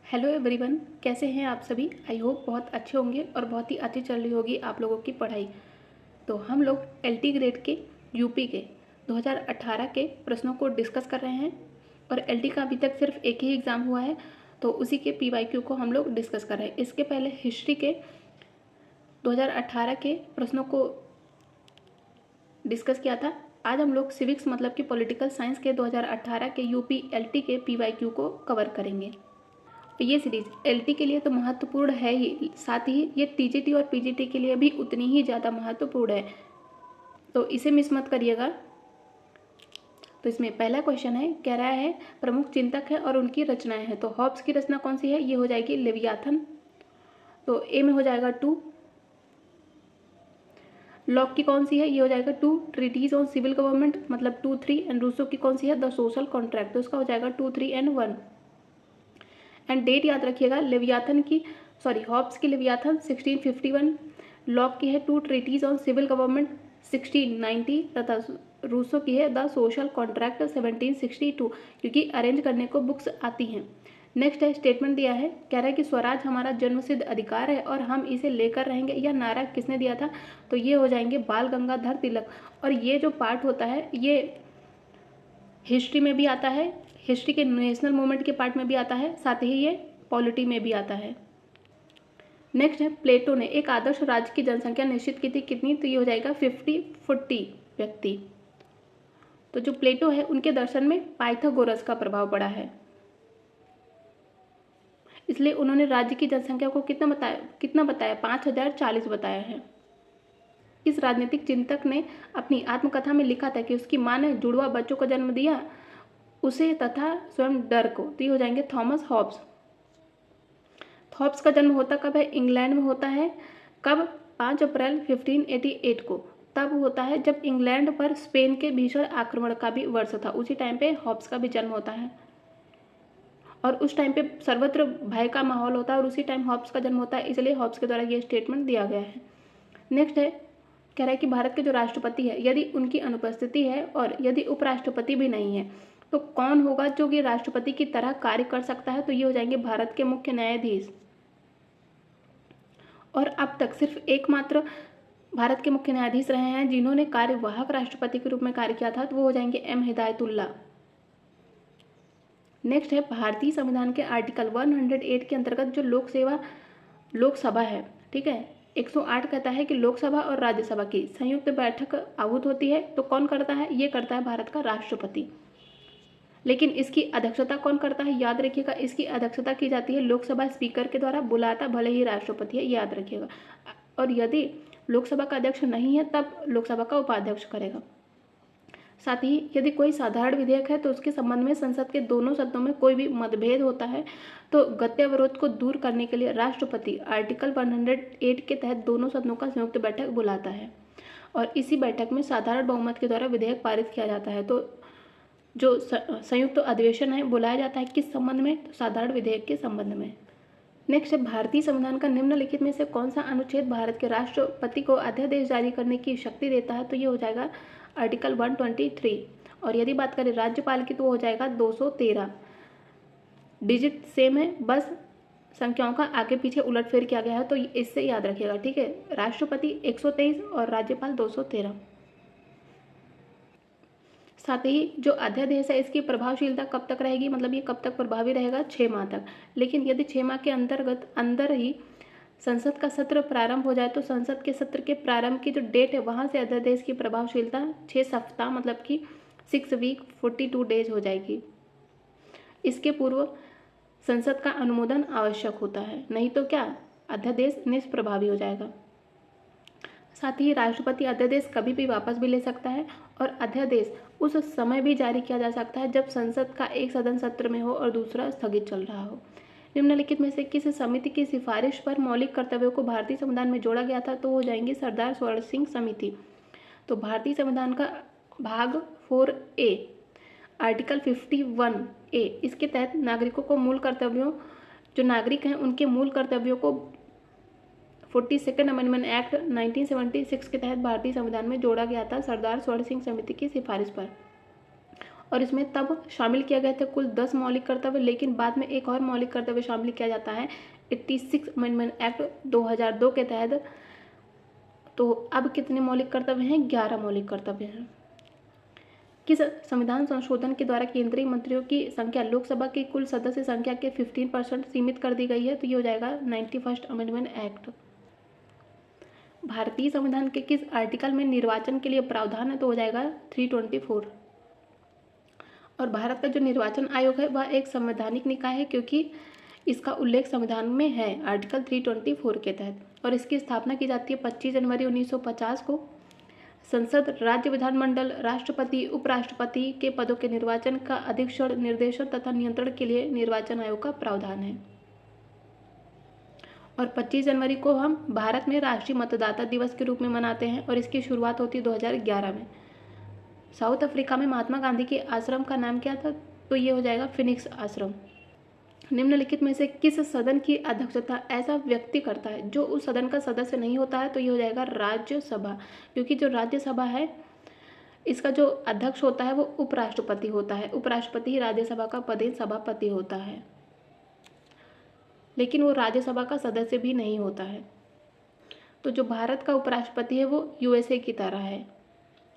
Hello everyone, कैसे हैं आप सभी। आई होप बहुत अच्छे होंगे और बहुत ही अच्छी चल रही होगी आप लोगों की पढ़ाई। तो हम लोग एलटी ग्रेड के यूपी के 2018 के प्रश्नों को डिस्कस कर रहे हैं और एलटी का अभी तक सिर्फ एक ही एग्ज़ाम हुआ है, तो उसी के पीवाईक्यू को हम लोग डिस्कस कर रहे हैं। इसके पहले हिस्ट्री के 2018 के प्रश्नों को डिस्कस किया था। आज हम लोग सिविक्स मतलब कि पॉलिटिकल साइंस के 2018 के यूपी एलटी के पीवाईक्यू को कवर करेंगे। ये सीरीज एलटी के लिए तो महत्वपूर्ण है ही, साथ ही ये टीजीटी और पीजीटी के लिए भी उतनी ही ज़्यादा महत्वपूर्ण है, तो इसे मिस मत करिएगा। तो इसमें पहला क्वेश्चन है, कह रहा है प्रमुख चिंतक है और उनकी रचनाएं हैं। तो हॉब्स की रचना कौन सी है, ये हो जाएगी लेवियाथन। तो ए में हो जाएगा 2। लॉक की कौन सी है, ये हो जाएगा 2 ट्रीटीज ऑन सिविल गवर्नमेंट मतलब 2, 3। एंड रूसो की कौन सी है, द सोशल कॉन्ट्रैक्ट, तो उसका हो जाएगा 2, 3 एंड 1। एंड डेट याद रखिएगा, लेवियाथन की हॉब्स की लेवियाथन 1651, लॉक की है 2 ट्रीटीज ऑन सिविल गवर्नमेंट 1690 तथा रूसो की है द सोशल कॉन्ट्रैक्ट 1762, क्योंकि अरेंज करने को बुक्स आती हैं। नेक्स्ट है स्टेटमेंट दिया है, कह रहा है कि स्वराज हमारा जन्मसिद्ध अधिकार है और हम इसे लेकर रहेंगे। यह नारा किसने दिया था, तो ये हो जाएंगे बाल गंगाधर तिलक। और ये जो पार्ट होता है ये हिस्ट्री में भी आता है, हिस्ट्री के नेशनल मूवमेंट के पार्ट में भी आता है, साथ ही ये पॉलिटी में भी आता है। नेक्स्ट है प्लेटो ने एक आदर्श राज्य की जनसंख्या निश्चित की थी, कितनी, तो ये हो जाएगा 50-40 व्यक्ति। तो जो प्लेटो है उनके दर्शन में पाइथागोरस का प्रभाव पड़ा है, इसलिए उन्होंने राज्य की जनसंख्या को कितना बताया 5040 बताया है। इस राजनीतिक चिंतक ने अपनी आत्मकथा में लिखा था कि उसकी माँ ने जुड़वा बच्चों को जन्म दिया, उसे तथा स्वयं डर को। तो ये हो जाएंगे थॉमस हॉब्स। हॉब्स का जन्म होता कब है, इंग्लैंड में होता है। कब, 5 अप्रैल 1588 को। तब होता है जब इंग्लैंड पर स्पेन के भीषण आक्रमण का भी वर्ष था, उसी टाइम पे हॉब्स का भी जन्म होता है। और उस टाइम पे सर्वत्र भय का माहौल होता है और उसी टाइम हॉब्स का जन्म होता है, इसलिए हॉब्स के द्वारा ये स्टेटमेंट दिया गया है। नेक्स्ट है, कह रहा है कि भारत के जो राष्ट्रपति है यदि उनकी अनुपस्थिति है और यदि उपराष्ट्रपति भी नहीं है तो कौन होगा जो कि राष्ट्रपति की तरह कार्य कर सकता है, तो ये हो जाएंगे भारत के मुख्य न्यायाधीश। और अब तक सिर्फ एकमात्र भारत के मुख्य न्यायाधीश रहे हैं जिन्होंने कार्यवाहक राष्ट्रपति के रूप में कार्य किया था, तो वो हो जाएंगे एम हिदायतुल्ला। नेक्स्ट है भारतीय संविधान के आर्टिकल 108 के अंतर्गत जो लोकसभा है, ठीक है, 108 कहता है कि लोकसभा और राज्यसभा की संयुक्त बैठक आहूत होती है, तो कौन करता है, ये करता है भारत का राष्ट्रपति। लेकिन इसकी अध्यक्षता कौन करता है, याद रखिएगा, इसकी अध्यक्षता की जाती है लोकसभा स्पीकर के द्वारा, बुलाता भले ही राष्ट्रपति है, याद रखिएगा। और यदि लोकसभा का अध्यक्ष नहीं है तब लोकसभा का उपाध्यक्ष करेगा। साथ ही यदि कोई साधारण विधेयक है तो उसके संबंध में संसद के दोनों सदनों में कोई भी मतभेद होता है तो गत्याविरोध को दूर करने के लिए राष्ट्रपति आर्टिकल 108 के तहत दोनों सदनों का संयुक्त बैठक बुलाता है और इसी बैठक में साधारण बहुमत के द्वारा विधेयक पारित किया जाता है। तो जो संयुक्त अधिवेशन है बुलाया जाता है किस संबंध में, तो साधारण विधेयक के संबंध में। नेक्स्ट है भारतीय संविधान का निम्नलिखित में से कौन सा अनुच्छेद भारत के राष्ट्रपति को अध्यादेश जारी करने की शक्ति देता है, तो ये हो जाएगा आर्टिकल 123। और यदि बात करें राज्यपाल की तो हो जाएगा 213। डिजिट सेम है, बस संख्याओं का आगे पीछे उलटफेर किया गया है, तो इससे याद रखिएगा, ठीक है। राष्ट्रपति 123 और राज्यपाल 213। साथ ही जो अध्यादेश है इसकी प्रभावशीलता कब तक रहेगी, मतलब ये कब तक प्रभावी रहेगा, 6 माह तक। लेकिन यदि 6 माह के अंदर ही संसद का सत्र प्रारंभ हो जाए तो संसद के सत्र के प्रारंभ की जो डेट है वहाँ से अध्यादेश की प्रभावशीलता 6 सप्ताह मतलब कि 6 वीक 42 डेज हो जाएगी। इसके पूर्व संसद का अनुमोदन आवश्यक होता है, नहीं तो क्या अध्यादेश निष्प्रभावी हो जाएगा। साथ ही राष्ट्रपति अध्यादेश कभी भी वापस भी ले सकता है और अध्यादेश उस समय भी जारी किया जा सकता है जब संसद का एक सदन सत्र में हो और दूसरा स्थगित चल रहा हो। निम्नलिखित में से किस समिति की सिफारिश पर मौलिक कर्तव्यों को भारतीय संविधान में जोड़ा गया था, तो हो जाएंगी सरदार स्वर्ण सिंह समिति। तो भारतीय संविधान का भाग 4A आर्टिकल 51A इसके तहत नागरिकों को मूल कर्तव्यों, जो नागरिक हैं उनके मूल कर्तव्यों को 42nd अमेंडमेंट एक्ट 1976 के तहत भारतीय संविधान में जोड़ा गया था सरदार स्वर्ण सिंह समिति की सिफारिश पर। और इसमें तब शामिल किया गए थे कुल 10 मौलिक कर्तव्य, लेकिन बाद में एक और मौलिक कर्तव्य शामिल किया जाता है 86 अमेंडमेंट एक्ट 2002 के तहत। तो अब कितने मौलिक कर्तव्य हैं? 11 मौलिक कर्तव्य हैं। किस संविधान संशोधन के द्वारा केंद्रीय मंत्रियों की संख्या लोकसभा की कुल सदस्य संख्या के 15% सीमित कर दी गई है? तो ये हो जाएगा 91 अमेंडमेंट एक्ट। भारतीय संविधान के किस आर्टिकल में निर्वाचन के लिए प्रावधान है? तो हो जाएगा 324। और भारत का जो निर्वाचन आयोग है वह एक संवैधानिक निकाय है, क्योंकि इसका उल्लेख संविधान में है आर्टिकल 324 के तहत। और इसकी स्थापना की जाती है 25 जनवरी 1950 को। संसद, राज्य विधानमंडल, राष्ट्रपति, उपराष्ट्रपति के पदों के निर्वाचन का अधीक्षण, निर्देशन तथा नियंत्रण के लिए निर्वाचन आयोग का प्रावधान है। और 25 जनवरी को हम भारत में राष्ट्रीय मतदाता दिवस के रूप में मनाते हैं और इसकी शुरुआत होती है 2011 में। साउथ अफ्रीका में महात्मा गांधी के आश्रम का नाम क्या था? तो ये हो जाएगा फिनिक्स आश्रम। निम्नलिखित में से किस सदन की अध्यक्षता ऐसा व्यक्ति करता है जो उस सदन का सदस्य नहीं होता है? तो ये हो जाएगा राज्यसभा, क्योंकि जो राज्यसभा है इसका जो अध्यक्ष होता है वो उपराष्ट्रपति होता है। उपराष्ट्रपति ही राज्यसभा का पदेन सभापति होता है, लेकिन वो राज्यसभा का सदस्य भी नहीं होता है। तो जो भारत का उपराष्ट्रपति है वो यूएसए की तरह है।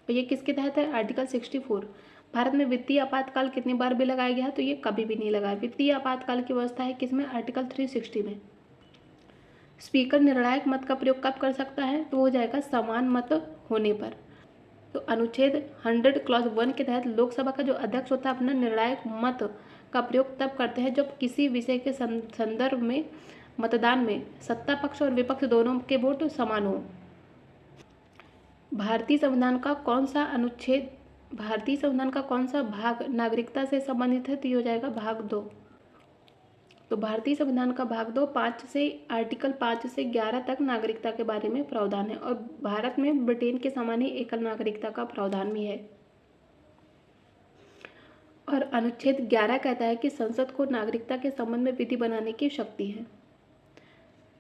और ये किसके तहत है? आर्टिकल 64। भारत में वित्तीय आपातकाल कितनी बार भी लगाया गया? तो ये कभी भी नहीं लगाया। वित्तीय आपातकाल की व्यवस्था है किसमें? आर्टिकल 360 में। स्पीकर निर्णायक मत का प्रयोग कब कर सकता है? तो हो जाएगा समान मत होने पर। तो अनुच्छेद 100 क्लॉज 1 के तहत लोकसभा का जो अध्यक्ष होता है अपना निर्णायक मत का प्रयोग तब करते हैं जब किसी विषय के संदर्भ में मतदान में सत्ता पक्ष और विपक्ष दोनों के वोट समान हो। भारतीय संविधान का कौन सा भाग नागरिकता से संबंधित है? तो ये हो जाएगा भाग 2। तो भारतीय संविधान का भाग 2 आर्टिकल 5 से 11 तक नागरिकता के बारे में प्रावधान है। और भारत में ब्रिटेन के समान ही एकल नागरिकता का प्रावधान भी है। और अनुच्छेद 11 कहता है कि संसद को नागरिकता के संबंध में विधि बनाने की शक्ति है।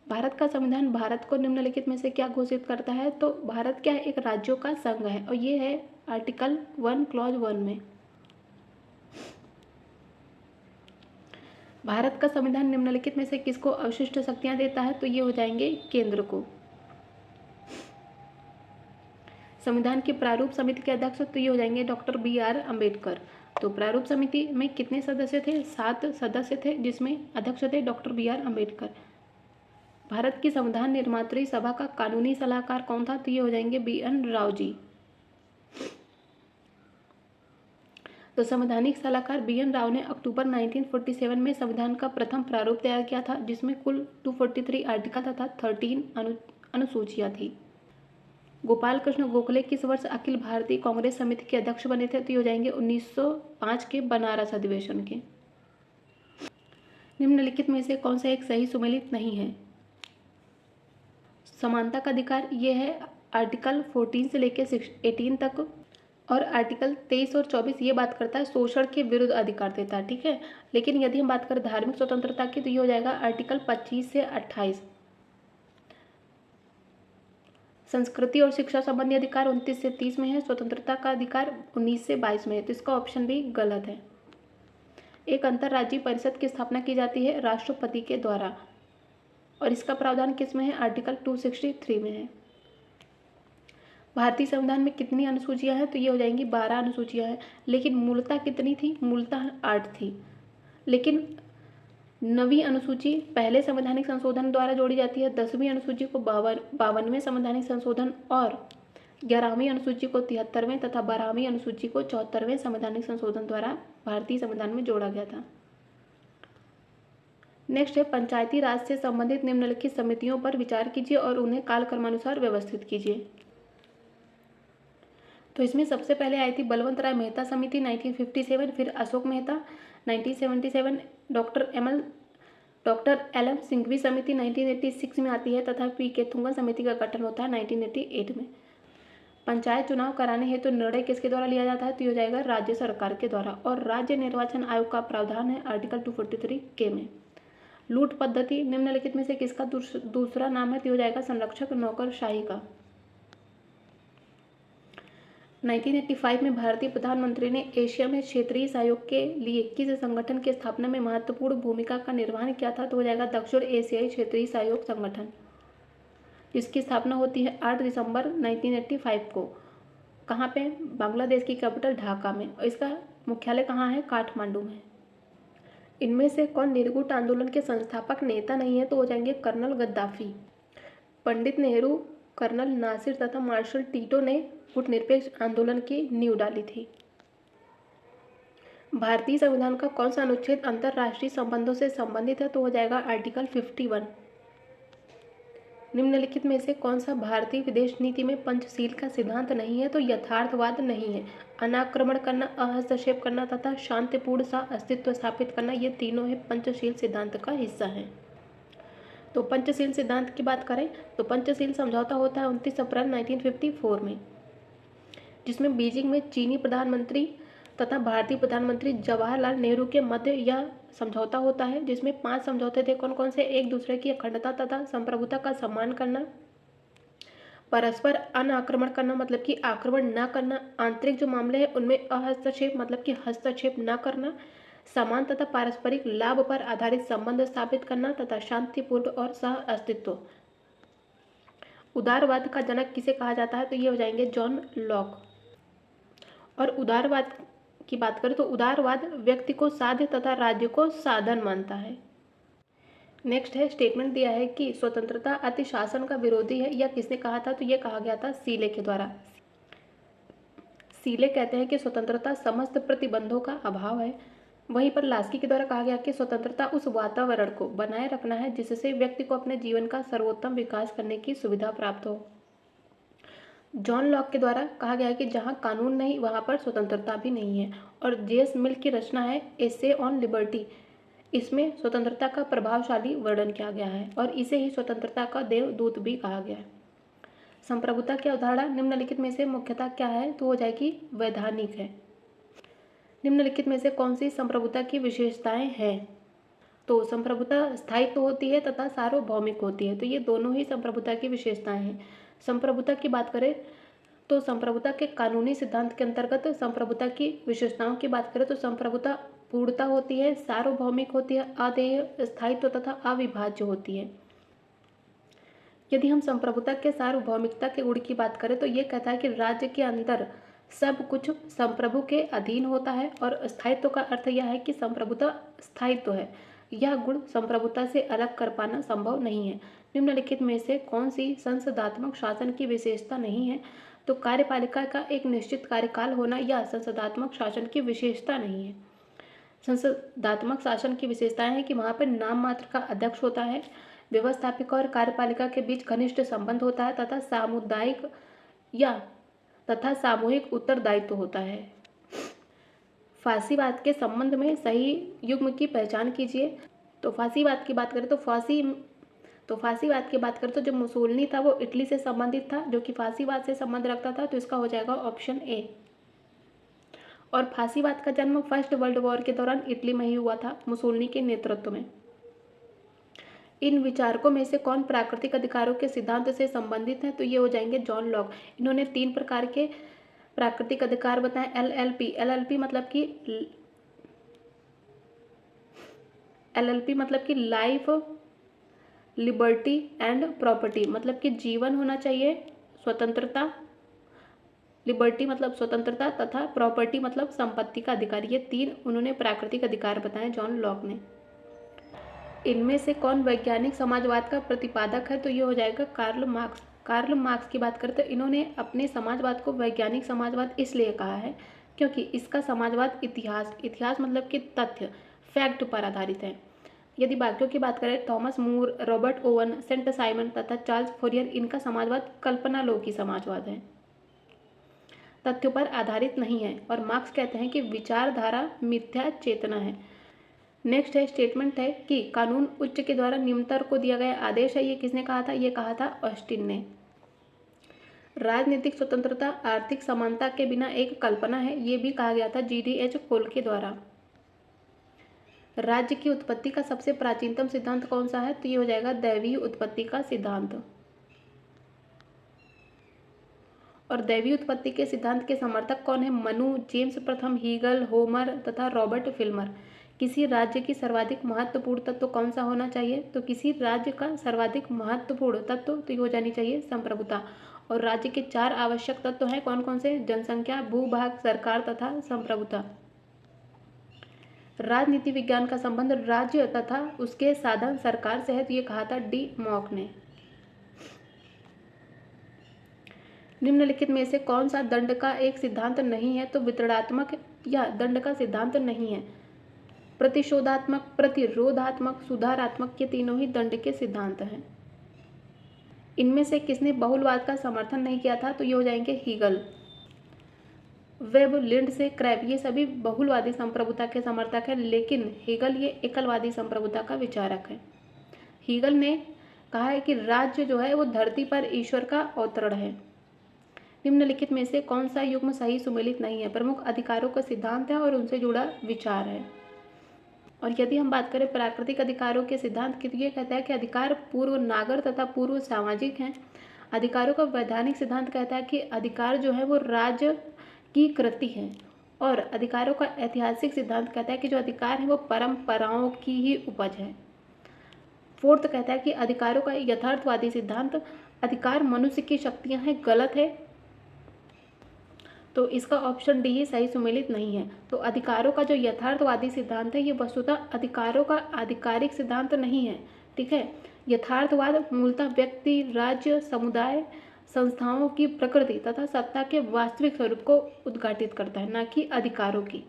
भारत का संविधान भारत को निम्नलिखित में से क्या घोषित करता है? तो भारत क्या है? एक राज्यों का संघ है और ये है आर्टिकल 1 क्लॉज 1 में। भारत का संविधान निम्नलिखित में से किसको अवशिष्ट शक्तियां देता है? तो ये हो जाएंगे केंद्र को। संविधान की प्रारूप समिति के अध्यक्ष तो ये हो जाएंगे डॉक्टर BR अम्बेडकर। तो प्रारूप समिति में कितने सदस्य थे? 7 सदस्य थे, जिसमें अध्यक्ष थे डॉक्टर BR अम्बेडकर। भारत की संविधान निर्मात्री सभा का कानूनी सलाहकार कौन था? तो ये हो जाएंगे BN राव जी। तो संवैधानिक सलाहकार BN राव ने अक्टूबर 1947 में संविधान का प्रथम प्रारूप तैयार किया था, जिसमें कुल 243 आर्टिकल तथा 13 अनुसूचियां थी। गोपाल कृष्ण गोखले किस वर्ष अखिल भारतीय कांग्रेस समिति के अध्यक्ष बने थे? तो ये हो जाएंगे 1905 के बनारस अधिवेशन के। निम्नलिखित में से कौन सा एक सही सुमेलित नहीं है? समानता का अधिकार ये है आर्टिकल 14 से लेकर 18 तक, और आर्टिकल 23 और 24 ये बात करता है शोषण के विरुद्ध अधिकार देता है, ठीक है। लेकिन यदि हम बात करें धार्मिक स्वतंत्रता की तो ये हो जाएगा आर्टिकल 25 से 28। संस्कृति और शिक्षा संबंधी अधिकार 29 से 30 में है। स्वतंत्रता का अधिकार 19 से 22 में है, तो इसका ऑप्शन भी गलत है। एक अंतर्राज्यीय परिषद की स्थापना की जाती है राष्ट्रपति के द्वारा, और इसका प्रावधान किस में है? आर्टिकल 263 में है। भारतीय संविधान में कितनी अनुसूचियां हैं? तो ये हो जाएंगी 12 अनुसूचियां हैं, लेकिन मूलतः कितनी थी? मूलतः 8 थी। लेकिन 9वीं अनुसूची पहले संवैधानिक संशोधन द्वारा जोड़ी जाती है, 10वीं अनुसूची को 52वें संवैधानिक संशोधन और 11वीं अनुसूची को 73वें तथा 12वीं अनुसूची को 74वें संवैधानिक संशोधन द्वारा भारतीय संविधान में जोड़ा गया था। नेक्स्ट है पंचायती राज से संबंधित निम्नलिखित समितियों पर विचार कीजिए और उन्हें कालक्रमानुसार व्यवस्थित कीजिए। तो इसमें सबसे पहले आई थी बलवंत राय मेहता समिति 1957, फिर अशोक मेहता 1977, डॉक्टर LM सिंघवी समिति 1986 में आती है तथा PK थुंगन समिति का गठन होता है 1988 में। पंचायत चुनाव कराने हेतु तो निर्णय किसके द्वारा लिया जाता है? तो हो जाएगा राज्य सरकार के द्वारा, और राज्य निर्वाचन आयोग का प्रावधान है आर्टिकल 243 में। लूट पद्धति निम्नलिखित में से किसका दूसरा नाम है? तो हो जाएगा संरक्षक नौकरशाही का। 1985 में भारतीय प्रधानमंत्री ने एशिया में क्षेत्रीय सहयोग के लिए किस संगठन की स्थापना में महत्वपूर्ण भूमिका का निर्वहन किया था? तो हो जाएगा दक्षिण एशियाई क्षेत्रीय सहयोग संगठन, जिसकी स्थापना होती है 8 दिसंबर 1985 को। कहाँ पे? बांग्लादेश की कैपिटल ढाका में। और इसका मुख्यालय कहाँ है? काठमांडू में। इनमें से कौन निर्गुट आंदोलन के संस्थापक नेता नहीं है? तो हो जाएंगे colonel Gaddafi. Pandit Nehru, colonel Nasir तथा मार्शल टीटो ने गुटनिरपेक्ष आंदोलन की नींव डाली थी। भारतीय संविधान का कौन सा अनुच्छेद अंतर्राष्ट्रीय संबंधों से संबंधित है? तो हो जाएगा आर्टिकल 51। निम्नलिखित में से कौन सा भारतीय विदेश नीति में पंचशील का सिद्धांत नहीं है? तो यथार्थवाद नहीं है। अनाक्रमण करना, अहस्तक्षेप करना तथा शांतिपूर्ण सा अस्तित्व स्थापित करना, ये तीनों है पंचशील सिद्धांत का हिस्सा है। तो पंचशील सिद्धांत की बात करें तो पंचशील समझौता होता है 29 अप्रैल 1954 में, जिसमें बीजिंग में चीनी प्रधानमंत्री तथा भारतीय प्रधानमंत्री जवाहरलाल नेहरू के मध्य यह समझौता होता है, जिसमें 5 समझौते थे। कौन कौन से? एक दूसरे की अखंडता तथा संप्रभुता का सम्मान करना, परस्पर अनाक्रमण करना मतलब कि आक्रमण न करना, आंतरिक जो मामले हैं उनमें अहस्तक्षेप मतलब कि हस्तक्षेप न करना, समान तथा पारस्परिक लाभ पर आधारित संबंध स्थापित करना तथा शांतिपूर्ण और सह अस्तित्व। उदारवाद का जनक किसे कहा जाता है? तो ये हो जाएंगे जॉन लॉक। और उदारवाद की बात करें तो उदारवाद व्यक्ति को साध्य तथा राज्य को साधन मानता है। नेक्स्ट है, स्टेटमेंट दिया है कि स्वतंत्रता अति शासन का विरोधी है, यह किसने कहा था? तो ये कहा गया था सीले के द्वारा। सीले कहते हैं कि स्वतंत्रता समस्त प्रतिबंधों का अभाव है। वहीं पर लास्की के द्वारा कहा गया कि स्वतंत्रता उस वातावरण को बनाए रखना है जिससे व्यक्ति को अपने जीवन का सर्वोत्तम विकास करने की सुविधा प्राप्त हो। जॉन लॉक के द्वारा कहा गया है कि जहां कानून नहीं वहां पर स्वतंत्रता भी नहीं है। और जेम्स मिल की रचना है एसे ऑन लिबर्टी, इसमें स्वतंत्रता का प्रभावशाली वर्णन किया गया है और इसे ही स्वतंत्रता का देवदूत भी कहा गया है। संप्रभुता की अवधारणा निम्नलिखित में से मुख्यतः क्या है? तो हो जाएगी वैधानिक है। निम्नलिखित में से कौन सी संप्रभुता की विशेषताएं हैं? तो संप्रभुता स्थायित्व होती है तथा सार्वभौमिक होती है। तो ये दोनों ही संप्रभुता की विशेषताएं हैं। संप्रभुता की बात करें तो संप्रभुता के कानूनी सिद्धांत के अंतर्गत संप्रभुता की विशेषताओं की बात करें तो संप्रभुता पूर्णता होती है, सार्वभौमिक होती है, अदेय, स्थायित्व तथा अविभाज्य होती है। यदि हम संप्रभुता के सार्वभौमिकता के गुण की बात करें तो ये कहता है कि राज्य के अंदर सब कुछ संप्रभु के अधीन होता है। और स्थायित्व का अर्थ यह है कि संप्रभुता स्थायित्व है, यह गुण संप्रभुता से अलग कर पाना संभव नहीं है। निम्नलिखित में से कौन सी संसदात्मक शासन की विशेषता नहीं है? तो कार्यपालिका का एक निश्चित कार्यकाल होना यह संसदात्मक शासन की विशेषता नहीं है। संसदात्मक शासन की विशेषताएं हैं कि वहाँ पर नाम मात्र का अध्यक्ष होता है, व्यवस्थापिका और कार्यपालिका के बीच घनिष्ठ संबंध होता है तथा सामुदायिक या तथा सामूहिक उत्तरदायित्व होता है। फांसीवाद के संबंध में सही युग्म की पहचान कीजिए। तो फांसीवाद की बात करें तो फांसीवाद की बात करें तो जो मुसोलिनी था वो इटली से संबंधित था, जो कि फांसीवाद से संबंध रखता था। तो इसका हो जाएगा ऑप्शन ए। और फांसीवाद का जन्म फर्स्ट वर्ल्ड वॉर के दौरान इटली में ही हुआ था, मुसोलिनी के नेतृत्व में। इन विचारकों में से कौन प्राकृतिक अधिकारों के सिद्धांत से संबंधित है? तो ये हो जाएंगे जॉन लॉक। इन्होंने 3 प्रकार के प्राकृतिक अधिकार बताए। एलएलपी मतलब कि लाइफ, लिबर्टी एंड प्रॉपर्टी, मतलब कि जीवन होना चाहिए, स्वतंत्रता, लिबर्टी मतलब स्वतंत्रता तथा प्रॉपर्टी मतलब संपत्ति का अधिकार। ये 3 उन्होंने प्राकृतिक अधिकार बताए जॉन लॉक ने। इनमें से कौन वैज्ञानिक समाजवाद का प्रतिपादक है? तो ये हो जाएगा कार्ल मार्क्स। कार्ल मार्क्स की बात करते हैं, इन्होंने अपने समाजवाद को वैज्ञानिक समाजवाद इसलिए कहा है क्योंकि इसका समाजवाद इतिहास मतलब कि तथ्य, फैक्ट पर आधारित है। यदि बाकियों की बात करें, थॉमस मूर, रॉबर्ट ओवन, सेंट साइमन तथा चार्ल्स फोरियर, इनका समाजवाद कल्पनालोकी समाजवाद है, तथ्यों पर आधारित नहीं है। और मार्क्स कहते हैं कि विचारधारा मिथ्या चेतना है। नेक्स्ट है, स्टेटमेंट है कि कानून उच्च के द्वारा निम्नतर को दिया गया आदेश है। ये किसने कहा था? ये कहा था ऑस्टिन ने। राजनीतिक स्वतंत्रता आर्थिक समानता के बिना एक कल्पना है, ये भी कहा गया था GDH कोल के द्वारा। राज्य की उत्पत्ति का सबसे प्राचीनतम सिद्धांत कौन सा है? तो ये हो जाएगा दैवीय उत्पत्ति का सिद्धांत। और दैवीय उत्पत्ति के सिद्धांत के समर्थक कौन है? मनु, जेम्स प्रथम, हीगल, होमर तथा रॉबर्ट फिल्मर। किसी राज्य की सर्वाधिक महत्वपूर्ण तत्व कौन सा होना चाहिए? तो किसी राज्य का सर्वाधिक महत्वपूर्ण तत्व तो ये हो जानी चाहिए संप्रभुता। और राज्य के 4 आवश्यक तत्व हैं, कौन कौन से? जनसंख्या, भूभाग, सरकार तथा संप्रभुता। राजनीति विज्ञान का संबंध राज्य तथा उसके साधन सरकार से है, तो ये कहा था डी मॉक ने। निम्नलिखित में से कौन सा दंड का एक सिद्धांत नहीं है? तो वितरणात्मक या दंड का सिद्धांत नहीं है। प्रतिशोधात्मक, प्रतिरोधात्मक, सुधारात्मक, ये तीनों ही दंड के सिद्धांत हैं। इनमें से किसने बहुलवाद का समर्थन नहीं किया था? तो ये हो जाएंगे हीगल। वेब, लिंडसे, क्रैब ये सभी बहुलवादी संप्रभुता के समर्थक हैं, लेकिन हीगल ये एकलवादी संप्रभुता का विचारक है। हीगल ने कहा है कि राज्य जो है वो धरती पर ईश्वर का अवतरण है। निम्नलिखित में से कौन सा युग्म सही सुमेलित नहीं है? प्रमुख अधिकारों का सिद्धांत है और उनसे जुड़ा विचार है। और यदि हम बात करें प्राकृतिक अधिकारों के सिद्धांत की, तो ये कहता है कि अधिकार पूर्व नागर तथा पूर्व सामाजिक हैं। अधिकारों का वैधानिक सिद्धांत कहता है कि अधिकार जो है वो राज्य की कृति है। और अधिकारों का ऐतिहासिक सिद्धांत कहता है कि जो अधिकार है वो परंपराओं की ही उपज है। फोर्थ कहता है कि अधिकारों का यथार्थवादी सिद्धांत, अधिकार मनुष्य की शक्तियां हैं, गलत है। तो इसका ऑप्शन डी ही सही सुमेलित नहीं है। तो अधिकारों का जो यथार्थवादी सिद्धांत है ये वस्तुतः अधिकारों का आधिकारिक सिद्धांत नहीं है, ठीक है। यथार्थवाद मूलतः व्यक्ति, राज्य, समुदाय, संस्थाओं की प्रकृति तथा सत्ता के वास्तविक स्वरूप को उद्घाटित करता है, न कि अधिकारों की।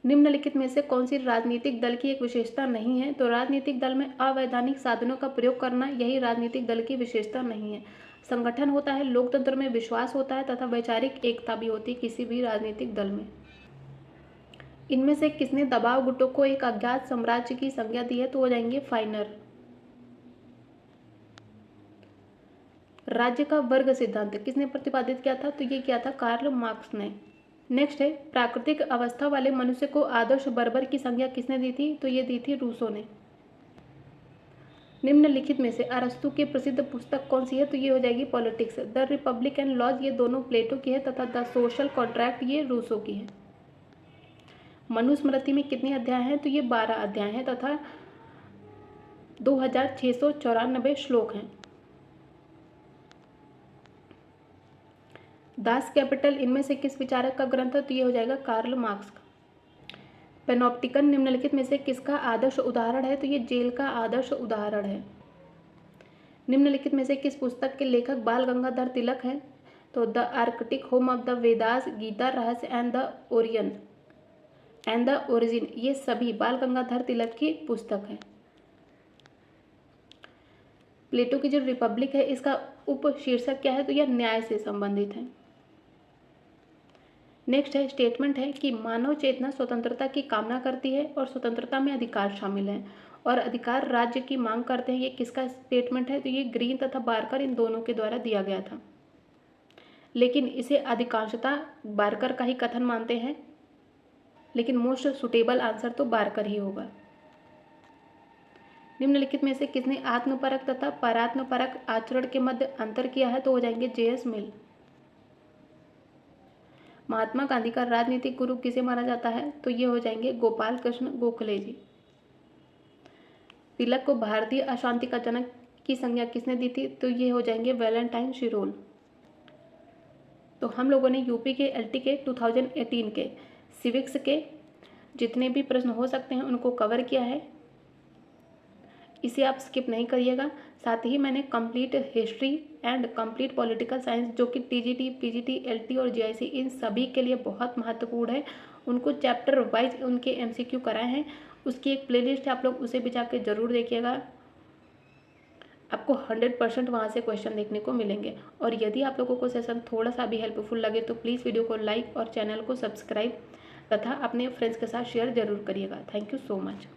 निम्नलिखित में से कौन सी राजनीतिक दल की एक विशेषता नहीं है? तो राजनीतिक दल में अवैधानिक साधनों का प्रयोग करना, यही राजनीतिक दल की विशेषता नहीं है। संगठन होता है, लोकतंत्र में विश्वास होता है तथा वैचारिक एकता भी होती है किसी भी राजनीतिक दल में। इनमें से किसने दबाव गुटों को एक अज्ञात साम्राज्य की संज्ञा दी है? तो हो जाएंगे फाइनर। राज्य का वर्ग सिद्धांत किसने प्रतिपादित किया था? तो ये किया था कार्ल मार्क्स ने। नेक्स्ट है प्राकृतिक अवस्था वाले मनुष्य को आदर्श बर्बर की संज्ञा किसने दी थी? तो ये दी थी रूसो ने। निम्नलिखित में से अरस्तु की प्रसिद्ध पुस्तक कौन सी है? तो ये हो जाएगी politics. The Republic and Laws ये दोनों प्लेटो की है तथा द सोशल कॉन्ट्रैक्ट ये रूसो की है। मनुस्मृति में कितने अध्याय हैं? तो ये 12 अध्याय हैं तथा 2694 श्लोक हैं। दास कैपिटल इनमें से किस विचारक का ग्रंथ है? तो ये हो जाएगा कार्ल मार्क्स का। पेनोप्टिकन निम्नलिखित में से किसका आदर्श उदाहरण है? तो ये जेल का आदर्श उदाहरण है। निम्नलिखित में से किस पुस्तक के लेखक बाल गंगाधर तिलक हैं? तो the Arctic home of the Vedas, Gita Rahasya and the origin ये सभी बाल गंगाधर तिलक की पुस्तक है। प्लेटो की जो रिपब्लिक है इसका उपशीर्षक क्या है? तो यह न्याय से संबंधित है। नेक्स्ट है स्टेटमेंट है कि मानव चेतना स्वतंत्रता की कामना करती है और स्वतंत्रता में अधिकार शामिल है और अधिकार राज्य की मांग करते हैं। ये किसका स्टेटमेंट है? तो ये ग्रीन तथा बार्कर इन दोनों के द्वारा दिया गया था, लेकिन इसे अधिकांशतः बार्कर का ही कथन मानते हैं, लेकिन मोस्ट सुटेबल आंसर तो बार्कर ही होगा। निम्नलिखित में से किसने आत्मपरक तथा परात्मपरक आचरण के मध्य अंतर किया है? तो हो जाएंगे जे.एस. मिल। महात्मा गांधी का राजनीतिक गुरु किसे माना जाता है? तो ये हो जाएंगे गोपाल कृष्ण गोखले जी। तिलक को भारतीय अशांति का जनक की संज्ञा किसने दी थी? तो ये हो जाएंगे वैलेंटाइन शिरोल। तो हम लोगों ने यूपी के एलटी के 2018 के सिविक्स के जितने भी प्रश्न हो सकते हैं उनको कवर किया है, इसे आप स्किप नहीं करिएगा। साथ ही मैंने complete history and complete political science जो कि टीजीटी, पीजीटी, एलटी और जीआईसी इन सभी के लिए बहुत महत्वपूर्ण है, उनको चैप्टर वाइज उनके एमसीक्यू कराए हैं। उसकी एक प्लेलिस्ट है, आप लोग उसे भी जाके ज़रूर देखिएगा। आपको 100% वहाँ से क्वेश्चन देखने को मिलेंगे। और यदि आप लोगों को सेशन थोड़ा सा भी हेल्पफुल लगे तो प्लीज़ वीडियो को लाइक और चैनल को सब्सक्राइब तथा अपने फ्रेंड्स के साथ शेयर जरूर करिएगा। Thank you so much.